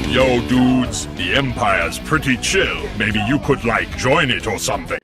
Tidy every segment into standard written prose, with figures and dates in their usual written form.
Yo, dudes, the Empire's pretty chill. Maybe you could, join it or something.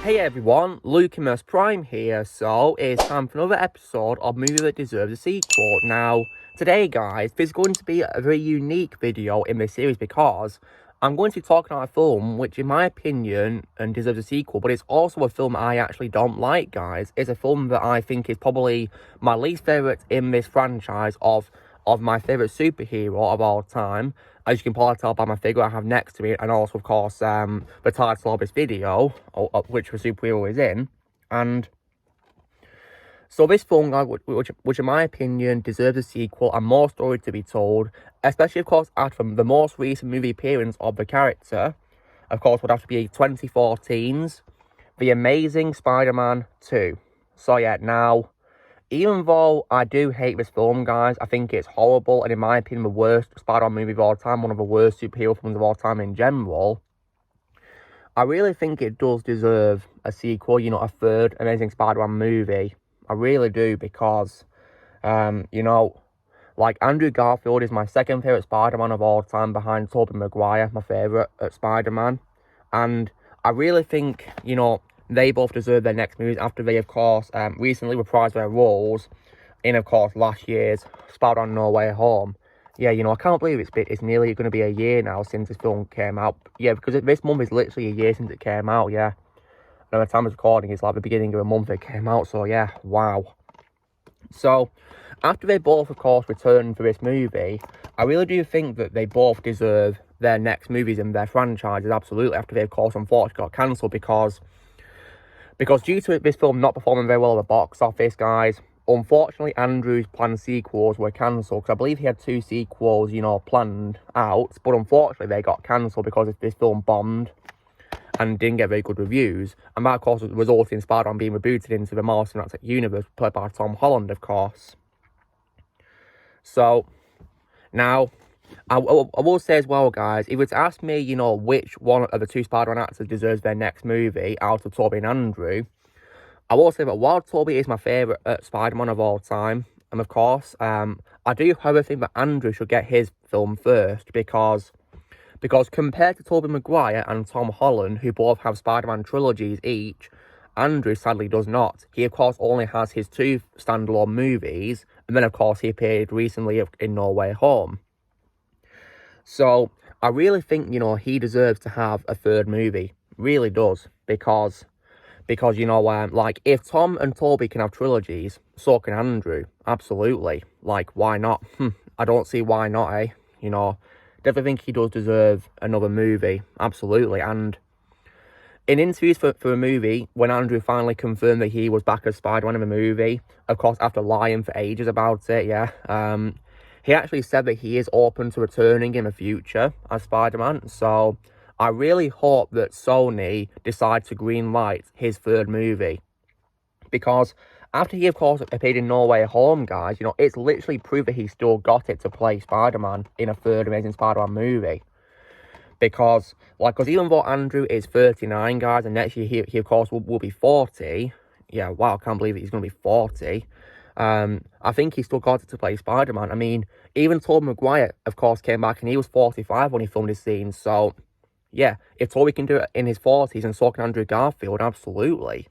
Hey everyone, Lucimus Prime here, so it's time for another episode of Movie That Deserves a Sequel. Now, today guys, this is going to be a very unique video in this series because I'm going to be talking about a film which in my opinion deserves a sequel, but it's also a film I actually don't like, guys. It's a film that I think is probably my least favourite in this franchise of my favourite superhero of all time. As you can probably tell by my figure I have next to me, and also, of course, the title of this video, which the superhero is in. And so this film, which in my opinion deserves a sequel and more story to be told, especially, of course, after the most recent movie appearance of the character, of course, would have to be 2014's The Amazing Spider-Man 2. So yeah, now, even though I do hate this film, guys, I think it's horrible, and in my opinion, the worst Spider-Man movie of all time, one of the worst superhero films of all time in general, I really think it does deserve a sequel, a third Amazing Spider-Man movie. I really do, because, Andrew Garfield is my second favourite Spider-Man of all time, behind Tobey Maguire, my favourite Spider-Man, and I really think, they both deserve their next movies after they, of course, recently reprised their roles in, of course, last year's Spider-Man No Way Home. Yeah, I can't believe it's nearly going to be a year now since this film came out. Yeah, because this month is literally a year since it came out, yeah. And the time of recording is the beginning of a month it came out, so yeah, wow. So, after they both, of course, returned for this movie, I really do think that they both deserve their next movies and their franchises, absolutely, after they, of course, unfortunately got cancelled because due to this film not performing very well at the box office, guys, unfortunately, Andrew's planned sequels were cancelled, because I believe he had 2 sequels, planned out, but unfortunately they got cancelled because this film bombed and didn't get very good reviews, and that, of course, resulted in Spider-Man being rebooted into the Marvel Cinematic Universe, played by Tom Holland, of course. So, now, I will say as well, guys, if you were to ask me, which one of the 2 Spider-Man actors deserves their next movie out of Tobey and Andrew, I will say that while Tobey is my favourite Spider-Man of all time, and of course, I do, however, think that Andrew should get his film first, because compared to Tobey Maguire and Tom Holland, who both have Spider-Man trilogies each, Andrew sadly does not. He, of course, only has his 2 standalone movies, and then, of course, he appeared recently in No Way Home. So, I really think, he deserves to have a third movie. Really does. Because if Tom and Tobey can have trilogies, so can Andrew. Absolutely. Why not? I don't see why not, eh? Definitely think he does deserve another movie. Absolutely. And in interviews for a movie, when Andrew finally confirmed that he was back as Spider-Man in the movie, of course, after lying for ages about it, yeah, he actually said that he is open to returning in the future as Spider-Man. So I really hope that Sony decide to greenlight his third movie. Because after he, of course, appeared in No Way Home, guys, it's literally proof that he still got it to play Spider-Man in a third Amazing Spider-Man movie. Because even though Andrew is 39, guys, and next year he of course, will be 40. Yeah, wow, I can't believe it, he's going to be 40. I think he still got it to play Spider-Man. I mean, even Tobey Maguire, of course, came back and he was 45 when he filmed his scene. So, yeah, if Tobey can do it in his 40s and so can Andrew Garfield, absolutely.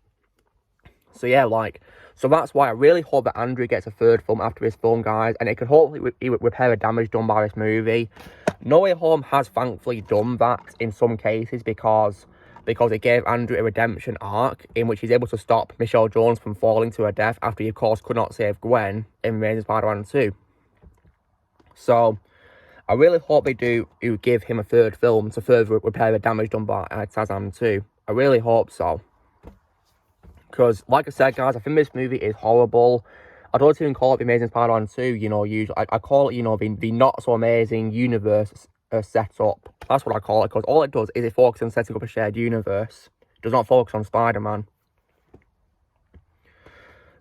So, yeah, so that's why I really hope that Andrew gets a third film after this film, guys. And it could hopefully repair the damage done by this movie. No Way Home has thankfully done that in some cases because it gave Andrew a redemption arc in which he's able to stop Michelle Jones from falling to her death after he, of course, could not save Gwen in Amazing Spider-Man 2. So, I really hope they do give him a third film to further repair the damage done by Shazam 2. I really hope so. Because, like I said, guys, I think this movie is horrible. I don't even call it The Amazing Spider-Man 2, usually. I call it, the not-so-amazing universe setup. That's what I call it, because all it does is it focuses on setting up a shared universe. It does not focus on Spider-Man.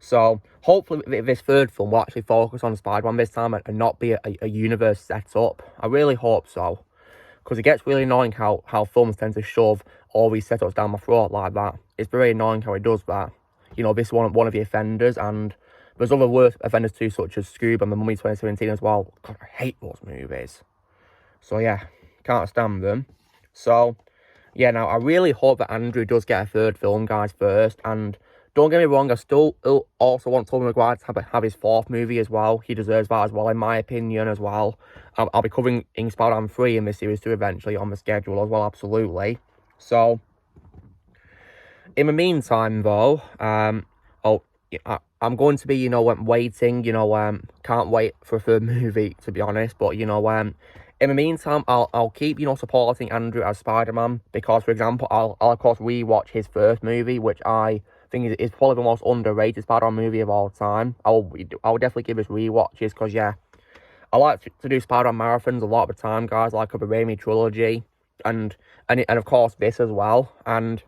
So hopefully this third film will actually focus on Spider-Man this time and not be a universe set up. I really hope so. Because it gets really annoying how films tend to shove all these setups down my throat like that. It's very annoying how it does that. You know, this is one of the offenders, and there's other worse offenders too, such as Scoob and The Mummy 2017 as well. God, I hate those movies. So yeah, can't stand them. So yeah, now I really hope that Andrew does get a third film, guys, first. And don't get me wrong, I still also want Tobey Maguire to have his fourth movie as well. He deserves that as well, in my opinion, as well. I'll be covering Spider-Man 3 in this series too eventually on the schedule as well, absolutely. So, in the meantime, though, I'm going to be, you know, waiting, you know, can't wait for a third movie, to be honest. But, you know, in the meantime, I'll keep, you know, supporting Andrew as Spider-Man. Because, for example, I'll of course rewatch his first movie, which I think is probably the most underrated Spider-Man movie of all time. I'll definitely give this rewatches, because yeah, I like to do Spider-Man marathons a lot of the time, guys, like the Raimi trilogy, and of course this as well. And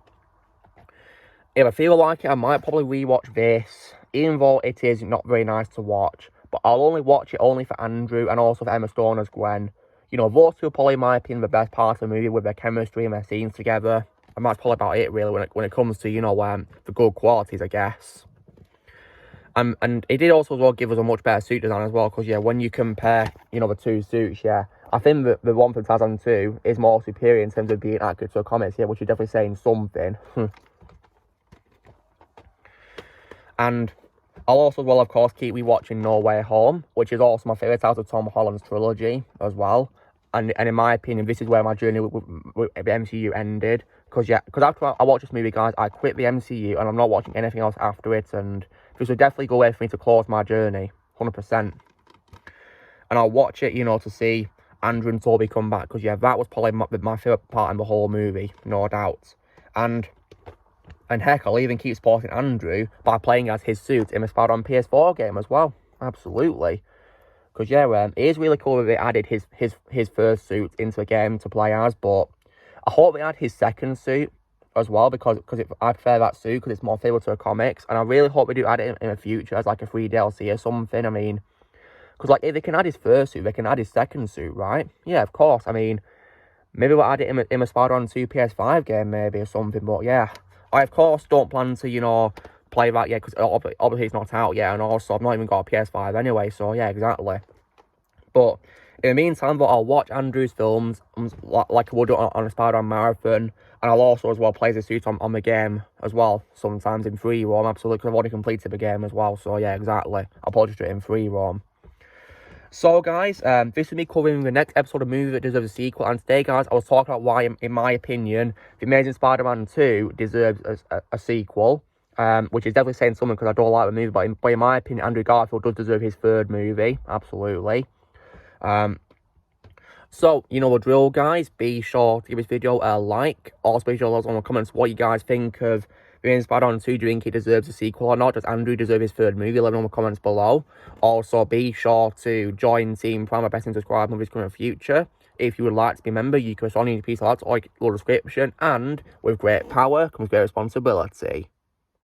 if I feel like it, I might probably rewatch this, even though it is not very nice to watch. But I'll only watch it only for Andrew and also for Emma Stone as Gwen. You know, those two are probably, in my opinion, the best part of the movie, with their chemistry and their scenes together. And that's probably about it, really, when it comes to, you know, the good qualities, I guess. And it did also as well give us a much better suit design as well, because, yeah, when you compare, you know, the two suits, yeah, I think the one from 2002 is more superior in terms of being accurate to the comics, yeah, which is definitely saying something. And I'll also, as well, of course, keep rewatching No Way Home, which is also my favourite out of Tom Holland's trilogy as well. And in my opinion, this is where my journey with the MCU ended. Because after I watched this movie, guys, I quit the MCU and I'm not watching anything else after it. And this would definitely go away for me to close my journey, 100%. And I'll watch it, you know, to see Andrew and Tobey come back. Because, yeah, that was probably my favourite part in the whole movie, no doubt. And heck, I'll even keep supporting Andrew by playing as his suit in the Spider-Man PS4 game as well. Absolutely. Because, yeah, it is really cool that they added his first suit into the game to play as, but I hope they add his second suit as well, because I prefer that suit, because it's more faithful to the comics, and I really hope they do add it in the future as, like, a free DLC or something. I mean, because, like, if they can add his first suit, they can add his second suit, right? Yeah, of course. I mean, maybe we'll add it in a Spider-Man 2 PS5 game, maybe, or something, but, yeah. I, of course, don't plan to, you know, play that yet, because obviously it's not out yet, and also I've not even got a PS5 anyway, so yeah, exactly. But in the meantime, I'll watch Andrew's films like I would on a Spider-Man marathon, and I'll also as well play the suit on the game as well, sometimes in free roam, absolutely, because I've already completed the game as well, so yeah, exactly. I'll probably do it in free roam. So, guys, this will be covering the next episode of Movie That Deserves a Sequel. And today, guys, I was talking about why, in my opinion, The Amazing Spider-Man 2 deserves a sequel. Which is definitely saying something, because I don't like the movie. But in my opinion, Andrew Garfield does deserve his third movie. Absolutely. So, you know the drill, guys. Be sure to give this video a like. Also, be sure to let us know in the comments what you guys think of The Amazing Spider-Man 2. Do you think he deserves a sequel or not? Does Andrew deserve his third movie? Let me know in the comments below. Also, be sure to join Team Prime by pressing subscribe movies coming in the future. If you would like to be a member, you can respond in your piece of art or the description. And with great power comes great responsibility.